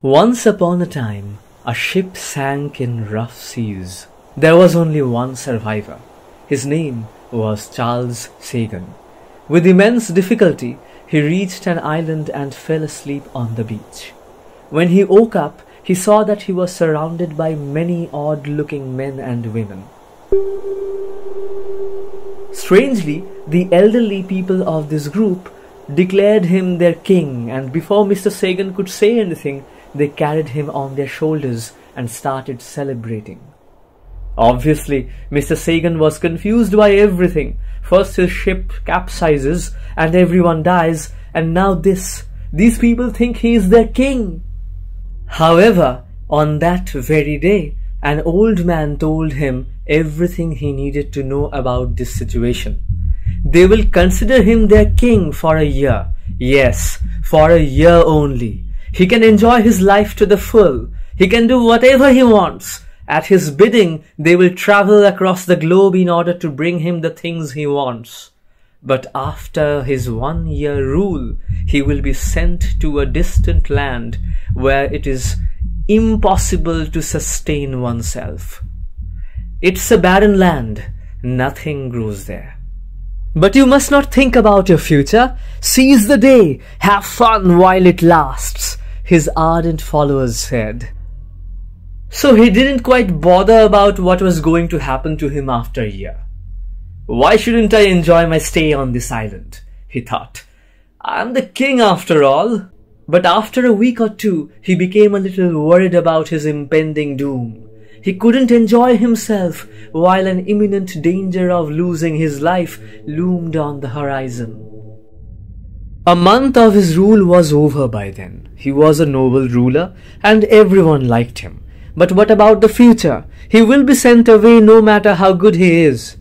Once upon a time, a ship sank in rough seas. There was only one survivor. His name was Charles Sagan. With immense difficulty, he reached an island and fell asleep on the beach. When he woke up, he saw that he was surrounded by many odd-looking men and women. Strangely, the elderly people of this group declared him their king, and before Mr. Sagan could say anything, they carried him on their shoulders and started celebrating. Obviously, Mr. Sagan was confused by everything. First his ship capsizes and everyone dies, and now this. These people think he is their king. However, on that very day, an old man told him everything he needed to know about this situation. They will consider him their king for a year. Yes, for a year only. He can enjoy his life to the full. He can do whatever he wants. At his bidding, they will travel across the globe in order to bring him the things he wants. But after his 1 year rule, he will be sent to a distant land where it is impossible to sustain oneself. It's a barren land. Nothing grows there. But you must not think about your future. Seize the day. Have fun while it lasts, his ardent followers said. So he didn't quite bother about what was going to happen to him after a year. Why shouldn't I enjoy my stay on this island? He thought. I'm the king after all. But after a week or two, he became a little worried about his impending doom. He couldn't enjoy himself while an imminent danger of losing his life loomed on the horizon. A month of his rule was over by then. He was a noble ruler and everyone liked him. But what about the future? He will be sent away no matter how good he is.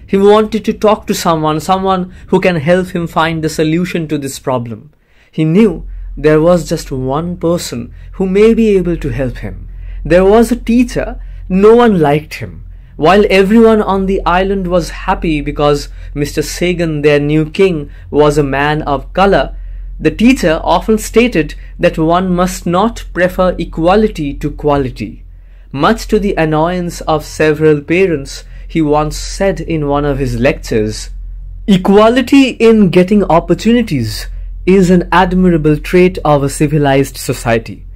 He wanted to talk to someone who can help him find the solution to this problem. He knew there was just one person who may be able to help him. There was a teacher. No one liked him. While everyone on the island was happy because Mr. Sagan, their new king, was a man of color, the teacher often stated that one must not prefer equality to quality. Much to the annoyance of several parents, he once said in one of his lectures, "Equality in getting opportunities is an admirable trait of a civilized society.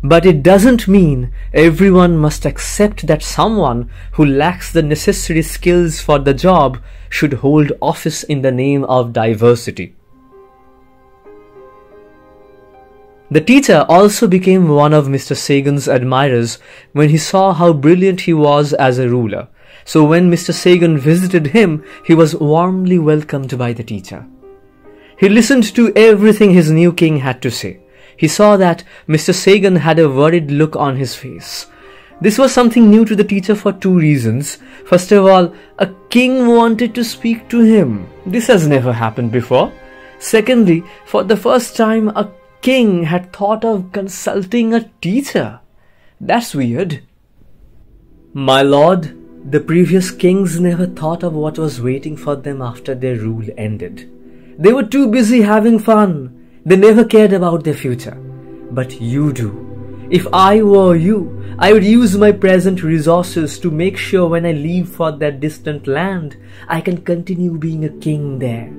But it doesn't mean everyone must accept that someone who lacks the necessary skills for the job should hold office in the name of diversity." The teacher also became one of Mr. Sagan's admirers when he saw how brilliant he was as a ruler. So when Mr. Sagan visited him, he was warmly welcomed by the teacher. He listened to everything his new king had to say. He saw that Mr. Sagan had a worried look on his face. This was something new to the teacher for two reasons. First of all, a king wanted to speak to him. This has never happened before. Secondly, for the first time, a king had thought of consulting a teacher. That's weird. My lord, the previous kings never thought of what was waiting for them after their rule ended. They were too busy having fun. They never cared about their future. But you do. If I were you, I would use my present resources to make sure when I leave for that distant land, I can continue being a king there.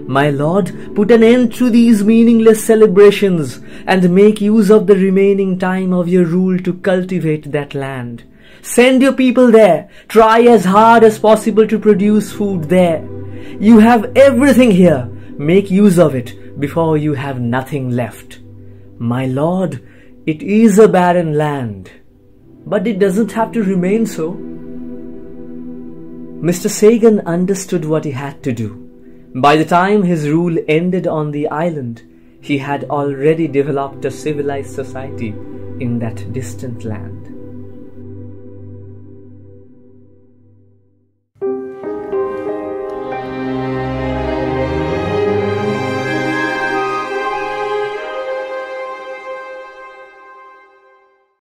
My lord, put an end to these meaningless celebrations and make use of the remaining time of your rule to cultivate that land. Send your people there. Try as hard as possible to produce food there. You have everything here. Make use of it before you have nothing left. My lord, it is a barren land, but it doesn't have to remain so. Mr. Sagan understood what he had to do. By the time his rule ended on the island, he had already developed a civilized society in that distant land.